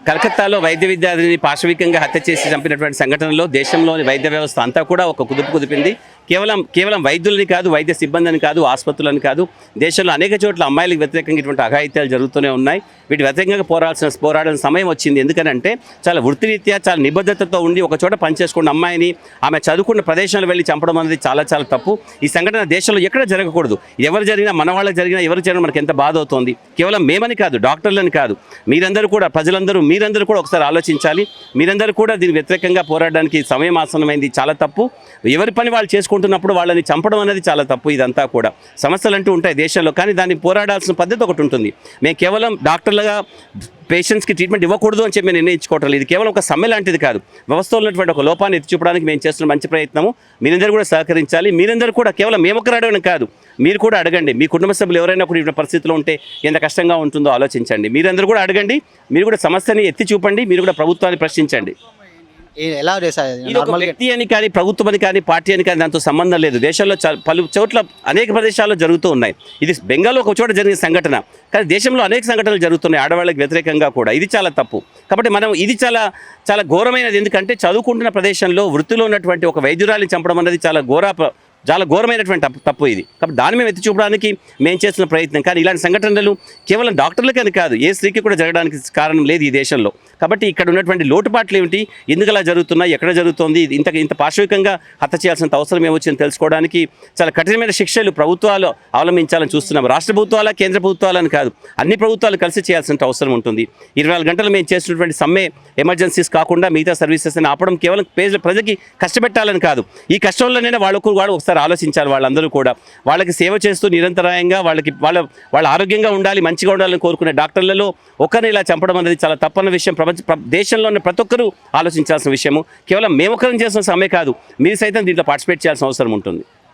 కలకత్తాలో వైద్య విద్యార్థిని పాశవికంగా హత్య చేసి చంపినటువంటి సంఘటనలో దేశంలోని వైద్య వ్యవస్థ అంతా కూడా ఒక కుదిపింది. కేవలం వైద్యులని కాదు, వైద్య సిబ్బందిని కాదు, ఆసుపత్రులని కాదు, దేశంలో అనేక చోట్ల అమ్మాయిలకు వ్యతిరేకంగా ఇటువంటి అఘాయిత్యాలు జరుగుతూనే ఉన్నాయి. వీటి వ్యతిరేకంగా పోరాడాల్సిన సమయం వచ్చింది. ఎందుకనంటే చాలా వృత్తిరీత్యా చాలా నిబద్ధతతో ఉండి ఒక చోట పనిచేసుకున్న అమ్మాయిని ఆమె చదువుకున్న ప్రదేశాలు వెళ్ళి చంపడం అనేది చాలా చాలా తప్పు. ఈ సంఘటన దేశంలో ఎక్కడ జరగకూడదు. ఎవరు జరిగినా, మన వాళ్ళకి జరిగినా, ఎవరు జరిగినా మనకి ఎంత బాధ అవుతుంది. కేవలం మేమని కాదు, డాక్టర్లని కాదు, మీరందరూ కూడా, మీరందరూ కూడా ఒకసారి ఆలోచించాలి. మీరందరూ కూడా దీని వ్యతిరేకంగా పోరాడడానికి సమయం ఆసన్నమైంది. చాలా తప్పు. ఎవరి పని వాళ్ళు చేసుకుంటున్నప్పుడు వాళ్ళని చంపడం అనేది చాలా తప్పు. ఇదంతా కూడా సమస్యలు అంటూ ఉంటాయి దేశంలో, కానీ దాన్ని పోరాడాల్సిన పద్ధతి ఒకటి ఉంటుంది. మేము కేవలం డాక్టర్లుగా పేషెంట్స్కి ట్రీట్మెంట్ ఇవ్వకూడదు అని చెప్పి మేము నిర్ణయించుకోవట్లేదు. ఇది కేవలం ఒక సమ్మె లాంటిది కాదు. వ్యవస్థలో ఉన్నటువంటి ఒక లోపాన్ని ఎత్తి చూపడానికి మేము చేస్తున్న మంచి ప్రయత్నము. మీరందరూ కూడా సహకరించాలి. మీరందరూ కూడా కేవలం మేము ఒకరు అడగడం కాదు, మీరు కూడా అడగండి. మీ కుటుంబ సభ్యులు ఎవరైనా కూడా ఇటువంటి పరిస్థితిలో ఉంటే ఎంత కష్టంగా ఉంటుందో ఆలోచించండి. మీరందరూ కూడా అడగండి. మీరు కూడా సమస్యని ఎత్తి చూపండి. మీరు కూడా ప్రభుత్వాన్ని ప్రశ్నించండి. ఎలా ఇది ఒక వ్యక్తి అని కానీ, ప్రభుత్వం అని కానీ, పార్టీ అని కానీ దాంతో సంబంధం లేదు. దేశంలో పలు చోట్ల అనేక ప్రదేశాల్లో జరుగుతూ ఉన్నాయి. ఇది బెంగాల్లో ఒక చోట జరిగిన సంఘటన, కానీ దేశంలో అనేక సంఘటనలు జరుగుతున్నాయి ఆడవాళ్ళకి వ్యతిరేకంగా కూడా. ఇది చాలా తప్పు. కాబట్టి మనం ఇది చాలా చాలా ఘోరమైనది. ఎందుకంటే చదువుకుంటున్న ప్రదేశంలో వృత్తిలో ఉన్నటువంటి ఒక వైద్యురాలిని చంపడం అనేది చాలా ఘోరమైనటువంటి తప్పు ఇది. కాబట్టి దాన్ని మేము ఎత్తి చూపడానికి మేము చేస్తున్న ప్రయత్నం. కానీ ఇలాంటి సంఘటనలు కేవలం డాక్టర్లకని కాదు, ఏ స్త్రీకి కూడా జరగడానికి కారణం లేదు ఈ దేశంలో. కాబట్టి ఇక్కడ ఉన్నటువంటి లోటుపాట్లు ఏమిటి, ఎందుకు అలా జరుగుతున్నాయి, ఎక్కడ జరుగుతుంది, ఇంత పాశవికంగా హత్య చేయాల్సినంత అవసరం ఏమొచ్చింది తెలుసుకోవడానికి చాలా కఠినమైన శిక్షలు ప్రభుత్వాలు అవలంబించాలని చూస్తున్నాం. రాష్ట్ర ప్రభుత్వాల, కేంద్ర ప్రభుత్వాలని కాదు, అన్ని ప్రభుత్వాలు కలిసి చేయాల్సిన అవసరం ఉంటుంది. 24 గంటలు మేము చేస్తున్నటువంటి సమ్మె ఎమర్జెన్సీస్ కాకుండా మిగతా సర్వీసెస్ అని ఆపడం కేవలం ప్రజలకి కష్టపెట్టాలని కాదు. ఈ కష్టంలోనే వాళ్ళు ఒకసారి ఆలోచించాలి. వాళ్ళందరూ కూడా వాళ్ళకి సేవ చేస్తూ నిరంతరాయంగా వాళ్ళ ఆరోగ్యంగా ఉండాలి, మంచిగా ఉండాలని కోరుకునే డాక్టర్లలో ఒకరిని ఇలా చంపడం అనేది చాలా తప్పన్న విషయం. దేశంలో ఉన్న ప్రతి ఒక్కరూ ఆలోచించాల్సిన విషయము. కేవలం మేము ఒకరిని చేసిన సమ్మె కాదు, మీరు సైతం దీంట్లో పార్టిసిపేట్ చేయాల్సిన అవసరం ఉంటుంది.